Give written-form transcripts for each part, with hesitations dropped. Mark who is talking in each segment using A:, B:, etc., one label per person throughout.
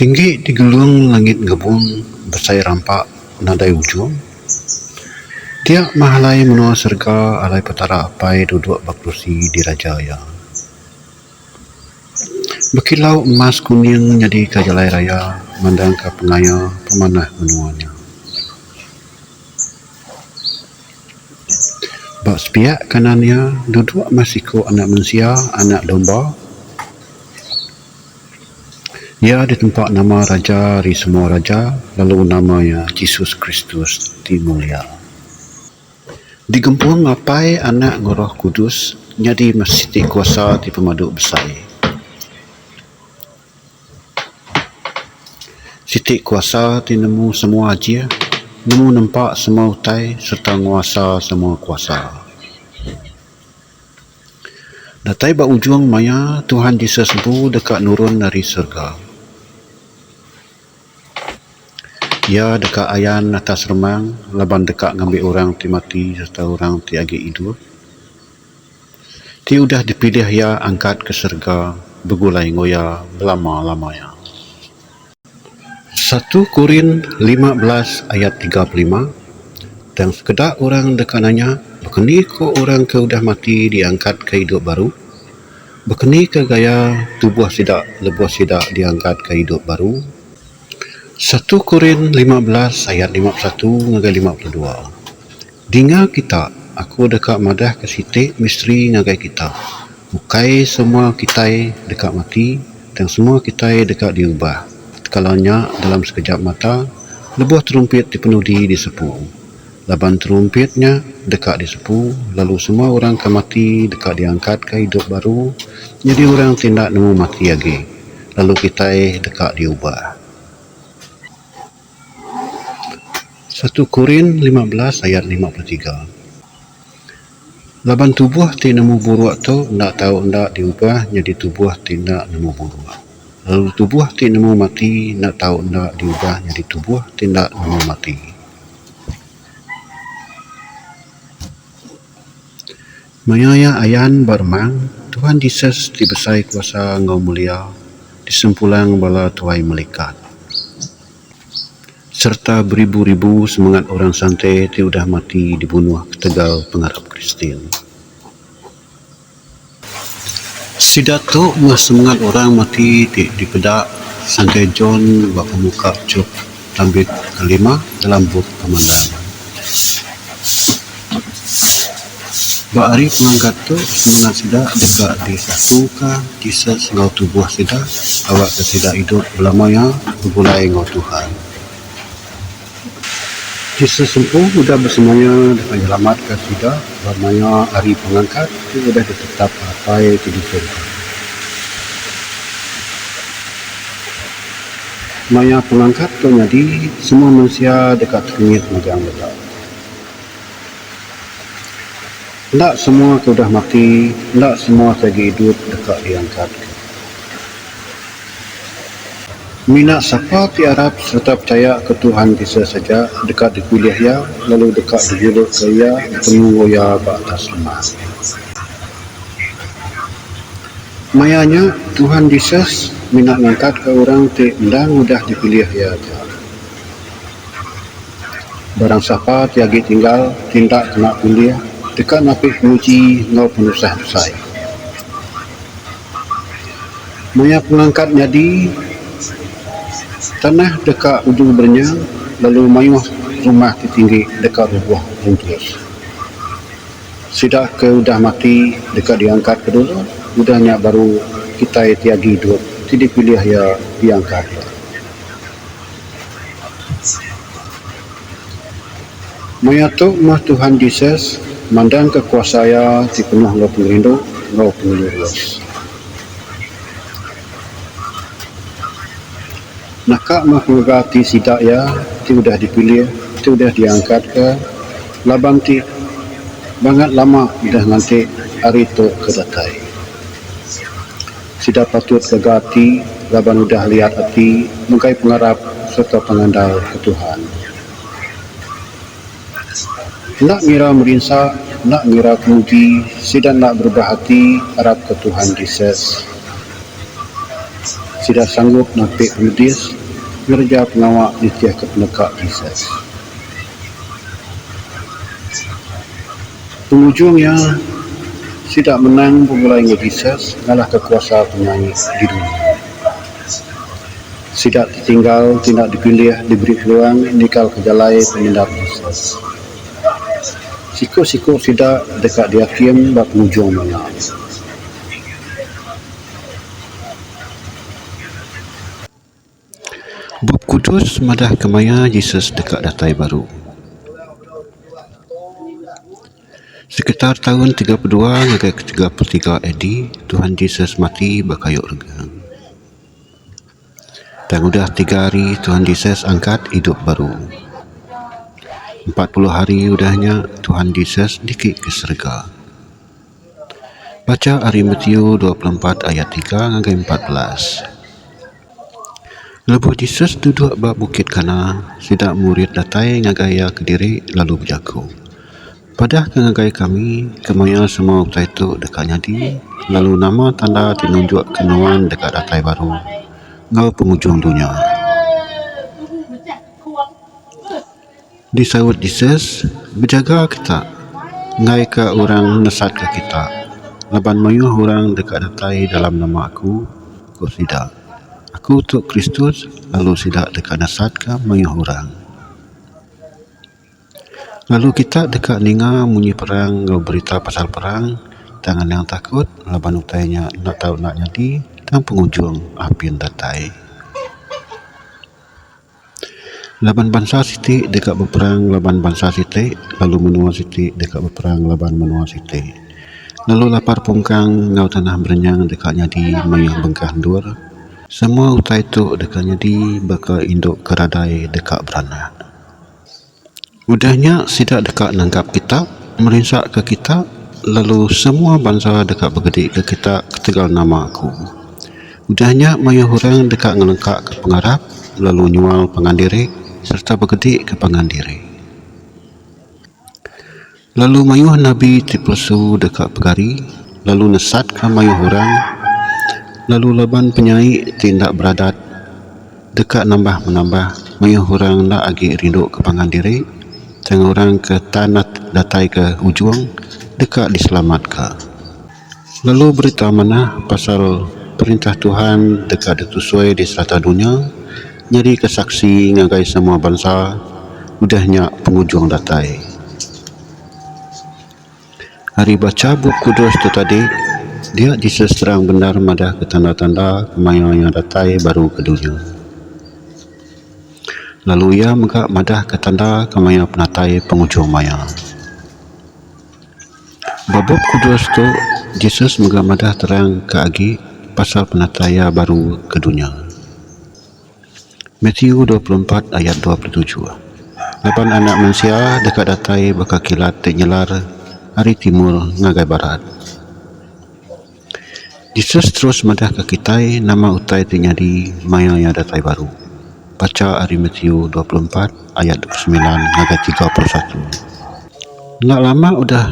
A: Tinggi di gelung langit gebun, besai rampak nadai ujung. Tiak mahalai menua serga, alai petara apai duduk baklusi di rajaya. Berkilau emas kuning jadi kajalai raya, mandang ke pengaya pemanah menuanya. Bak sepiak kanannya duduk masiko anak manusia, anak domba. Ia ditempat nama raja dari semua raja, lalu namanya Yesus Kristus Timulia. Digempung apai anak Roh Kudus, jadi masiti kuasa di pemaduk besai. Siti kuasa ti nemu semua aja, nemu nampak semua utai serta nguasa semua kuasa. Datai bak ujung maya Tuhan Yesus sembuh dekat nurun dari surga. Ia dekat ayan atas remang, laban dekat ngambil orang ti mati serta orang ti agi hidup. Ti udah dipilih ia angkat ke surga, begulai ngoya belama-lamanya. 1 Korin 15 ayat 35. Dan sekedar orang dekat nanya, berkeni ko orang ke udah mati diangkat ke hidup baru? Berkeni ke gaya tubuh sidak, lebuh sidak diangkat ke hidup baru? 1 Korin 15 ayat 51 ngagai 52. Dinga kita, aku dekat madah ke sitik misteri ngagai kita. Bukai semua kitai dekat mati dan semua kitai dekat diubah. Kalanya dalam sekejap mata, lebuh terumpit dipenuhi disepu. Laban terumpitnya dekat disepu, lalu semua orang ke mati dekat diangkat ke hidup baru, jadi orang tindak nemu mati lagi. Lalu kitai dekat diubah. 1 Korin 15 ayat 53. Laban tubuh ti nemu buruk tu ndak tahu ndak diubah jadi tubuh ti ndak nemu buruk. Lalu tubuh ti nemu mati ndak tahu ndak diubah jadi tubuh ti ndak nemu mati. Mayaya ayan bermang Tuhan Yesus dibesai kuasa ngau mulia disempulang bala tuai malaikat. Serta beribu-ribu semangat orang santai ti udah mati dibunuh ke tegal pengharap Kristin. Sidato ngah semangat orang mati di pedak santai John bak pemuka cuk tambit kelima dalam buk pemandangan. Bak hari pengangkat tu semangat sidak dekat di satu ka Jesus ngau tubuh sidak awak ke sidak hidup belamanya bergulai ngau Tuhan. Yesus sempuh sudah bersemuanya dengan selamat ke sudah bermanya hari pengangkat itu sudah ditetap apa itu surga. Maya pengangkat tu jadi semua manusia dekat teringit megang betul. Tak semua sudah mati, tak semua lagi hidup dekat diangkat. Minat siapa ti Arab serta percaya ke Tuhan bisa saja dekat dipilih ya, lalu dekat dijuluk ke ya, penunggu ya batas lemah. Mayanya Tuhan Yesus minat ngangkat ke orang ti undang mudah dipilih ya. Barang siapa tiagi tinggal tindak kena pilih dekat napik penguji ngau penusah besai. Maya pengangkat jadi tanah dekat ujung bernya, lalu mayuh rumah tinggi dekat rubuh runtuh. Sidak ke udah mati dekat diangkat ke dulu, udahnya baru kita tiagi hidup, tidak pilih ya diangkat. Mayatu mah Tuhan Yesus mandang kekuasaan di penuh ngau pengirindu, ngau pengilurus. Nakak menghormati sidak ya, ti udah dipilih, ti udah diangkat ke labang ti banget lama udah nanti hari tu kedatai. Sidak patut kegati, laban udah lihat hati, mengkai pengharap serta pengandal ke Tuhan. Nak ngira merinsak, nak ngira kemuji, sidak nak berubah hati, harap ke Tuhan Yesus. Sida sanggup napik pemedis ngerja pengawak di tiap kepenekak Jesus. Penghujungnya sida menang pemulai Jesus ngalah kekuasa penyanyi di dunia. Sida tertinggal, tidak dipilih, diberi peluang, nikal kejalai pengendap Jesus. Siku-siku sida dekat dihakim bab penghujung mana. Bob Kudus madah kemaya Jesus dekat datai baru. Sekitar tahun 32 hingga 33 AD, Tuhan Yesus mati berkayuk regang. Dan udah 3 hari Tuhan Yesus angkat hidup baru. 40 hari udahnya Tuhan Yesus dikik ke surga. Baca hari Matius 24 ayat 3 hingga 14. Lepas Yesus duduk bak bukit Kana, sidak murid datai ngagaya ke diri lalu berjaku. Padah kengagai kami, kemaya semua utai itu dekat nyadi, lalu nama tanda tinunjuk kenuan dekat datai baru, ngau penghujung dunia. Disawut Yesus, berjaga kita, ngai ke orang nesat ke kita, laban mayuh orang dekat datai dalam nama aku sidak. Aku untuk Kristus, lalu sidak dekat nasat ke mayuh orang. Lalu kita dekat ninga munyi perang, ngau berita pasal perang, tangan yang takut, laban utainya nak tahu nak jadi, dan penghujung apin datai. Laban bangsa siti dekat berperang laban bangsa siti, lalu menua siti dekat berperang laban menua siti. Lalu lapar pungkang, ngau tanah berenyang dekat nyadi mayuh bengkah dur. Semua utai itu dekat nyadi bakal induk keradai dekat beranak. Udahnya sidak dekat nanggap kita, melinsak ke kita, lalu semua bangsa dekat bergedik ke kita ketegal nama aku. Udahnya mayuh orang dekat ngelengkak ke pengarap, lalu nyual pengandiri, serta bergedik ke pengandiri. Lalu mayuh Nabi tiplesu dekat pegari, lalu nesat ke mayuh orang, lalu laban penyai tindak beradat, dekat nambah menambah, mayuh orang nak agi rindu ke pengandiri, tengah orang ke tanah datai ke ujung, dekat diselamatkan. Lalu berita mana pasal perintah Tuhan dekat ditusuai di serata dunia, nyari kesaksi ngagai semua bangsa, udahnya penghujung datai. Hari baca buku kudus tu tadi, dia diseserang benar madah ke tanda-tanda kemaya yang datai baru ke dunia. Lalu ia megak madah ke tanda kemaya penatai penghujung maya. Babuk kudus tu, Yesus megak madah terang ke agi pasal penataya baru ke dunia. Matius 24 ayat 27. Lapan anak manusia dekat datai bakal kilat tenyelar hari timur ngagai barat. Yesus terus madah ke kitai nama utai ternyadi maya yang datai baru. Baca hari Matius 24 ayat 29 ngagai 31. Nak lama udah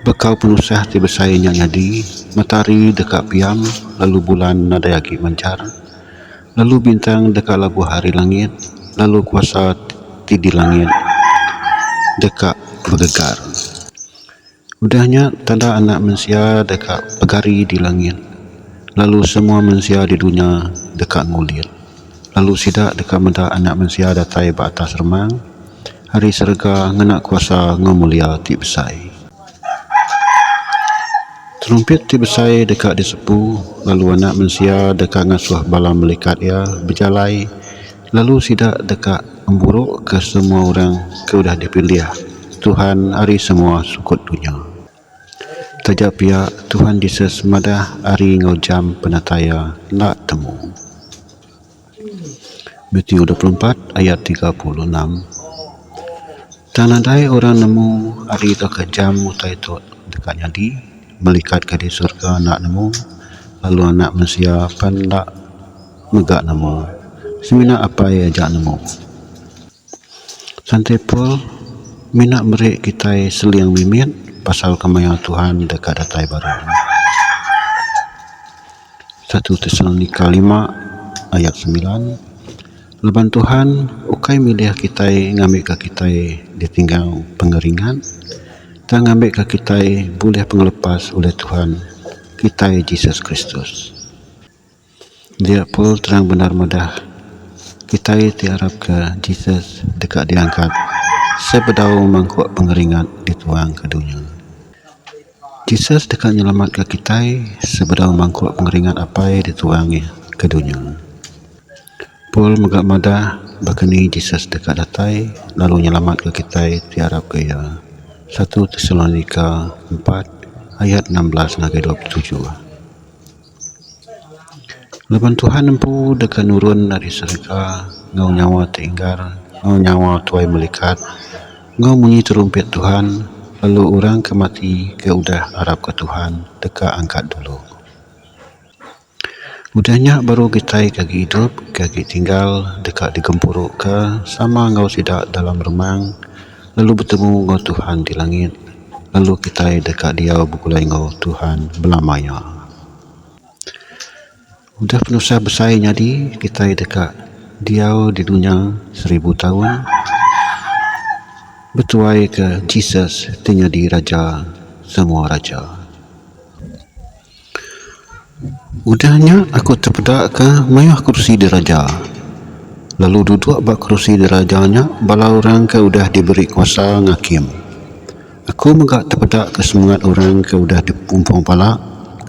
A: bekau penusah tibesai yang jadi, matahari dekat piam, lalu bulan nada yagi mancar, lalu bintang dekat lagu hari langit, lalu kuasa di langit dekat bergegar. Udahnya tanda anak manusia dekat pegari di langit, lalu semua manusia di dunia dekat ngulir. Lalu sidak dekat menda anak manusia datai batas remang, hari serga ngenak kuasa ngemulia ti besai. Terumpet ti besai dekat disepu, lalu anak manusia dekat ngasuh bala malaikat ia berjalai, lalu sidak dekat emburuk ke semua orang ke udah dipilih Tuhan hari semua sukut dunia. Tajak pihak Tuhan Yesus madah hari ngau jam penataya nak temu. Matius 24 ayat 36. Tanadai orang nemu hari itu ke jam utai itu dekat nyadi, melikat ke di surga nak nemu, lalu anak manusia pandak megak nemu, semina apa ya jak nemu. Santai pol minak merik kita seliang mimit pasal kemaya Tuhan dekat datai baru. 1 Tesalonika 5 ayat 9. Leban Tuhan ukai milih kita ngambil ke kita ditinggal pengeringan, dan ngambil ke kita boleh pengelepas oleh Tuhan kita Yesus Kristus. Dia pun terang benar madah kita tiarap ke Yesus dekat diangkat sebedau mangkuk pengeringan dituang ke dunia. Yesus dekat nyelamat ke kita sebedau mangkuk pengeringan apa dituangi ke dunia. Pul megak madah bakani Yesus dekat datai lalu nyelamat ke kita tiarap ke ya. 1 Tesalonika 4 ayat 16 sampai 27. Leban Tuhan empu dekat nurun dari surga, ngau nyawa tinggal, ngau nyawa tuai melikat, ngau bunyi terumpet Tuhan, lalu orang kemati ke udah harap ke Tuhan dekat angkat dulu. Udahnya baru kita kaki hidup, kaki tinggal dekat digempuruk ke sama ngau sidak dalam remang, lalu bertemu ngau Tuhan di langit, lalu kita dekat dia bukulai ngau Tuhan belamanya. Udah penusah besar jadi kita dekat dia di dunia 1000 tahun, bertuai ke Yesus terjadi raja semua raja. Udahnya aku terpedak ke mayah kursi diraja, lalu duduk bak kursi dirajanya bala orang ke udah diberi kuasa ngakim. Aku megak terpedak ke semangat orang ke udah dipumpung pala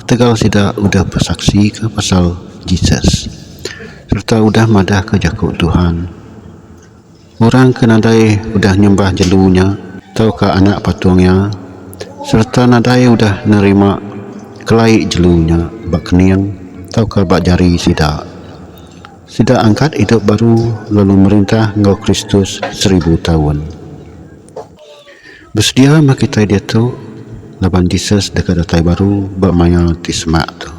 A: tegal sidak udah bersaksi ke pasal Yesus, serta udah madah ke jakut Tuhan. Orang ke nadai udah nyembah jelunya atau ke anak patungnya, serta nadai udah nerima kelai jelunya bak keniang atau ke bak jari sidak angkat hidup baru lalu merintah ngau Kristus 1000 tahun. Bersedia mak kita dia tu laban Yesus dekat datai baru bak maya tismak tu.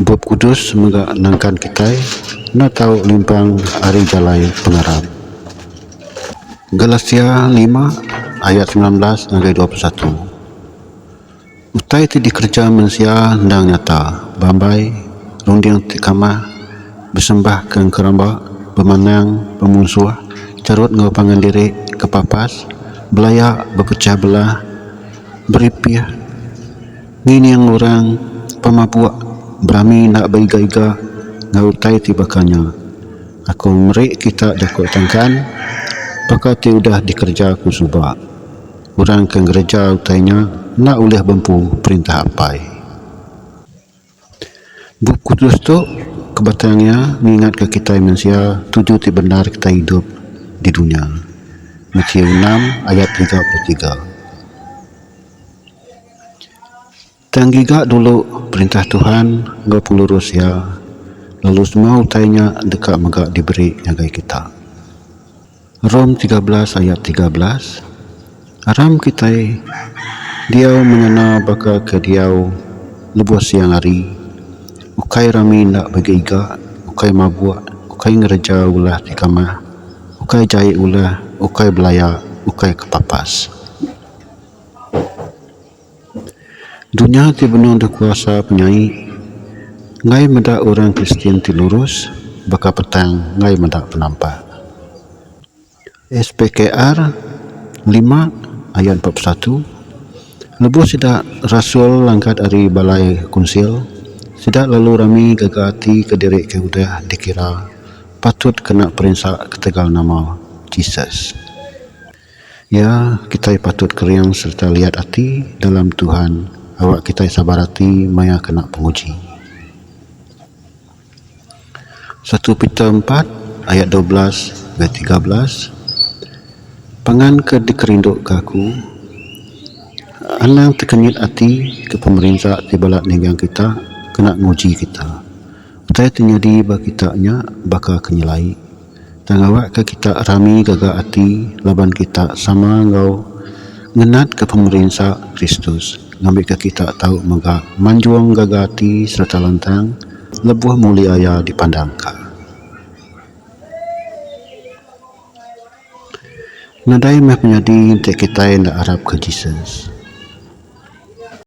A: Bob Kudus megak nangkan kita nak tahu limpang hari jalai pengarap. Galatia 5 ayat 19 sampai 21. Utai ti dikerja manusia ndang nyata bambai runding ti kamah bersembah ke keramba pemanang pemusuh carut ngau pangan diri kepapas belayak berpecah belah beripiah ngini yang orang pemabuk berami nak beriga-iga ngau tai tibakanya. Aku merik kita dakut tangkan pakati udah dikerja aku subak orang ke gereja utainya nak uleh bempu perintah apai. Buk Kudus tu kebatangnya mengingat ke kita manusia tujuh ti benar kita hidup di dunia. Matius 6 ayat 33. Tanggiga dulu perintah Tuhan ngau pelurus ya, lalu semua utainya dekat megak diberi nyagai kita. Rom 13 ayat 13. Aram kita dia menyana baka ke dia lebuh siang hari, ukai rami nak bagaiga, ukai mabuk, ukai ngereja ulah di kamah, ukai jahit ulah, ukai belaya, ukai kepapas. Dunia ti benar dah kuasa penyai, ngai medak orang Kristian ti lurus, baka petang ngai medak penampak. SPKR 5 ayat 41. Lebuh sidak Rasul langkat dari balai kunsil, sidak lalu rami gagati ke diri ke udah dikira patut kena perinsak ketegal nama Yesus. Ya, kita patut keriang serta lihat hati dalam Tuhan. Awak kita sabar hati maya kena penguji. 1 Peter 4 ayat 12 dan 13. Pangan ke dikerinduk ke aku, alang terkenyit hati ke pemerintah di balak negang kita kena nguji kita. Utai terjadi bagi kitanya bakal kenyelai. Dan awak ke kita rami gagak hati laban kita sama ngau ngenat ke pemerintah Kristus. Ngambil ke kita tahu megak manjuang gagati serta lantang lebuh mulia dipandangkan. Nadai mah penyadi untuk kita yang nak harap ke Yesus.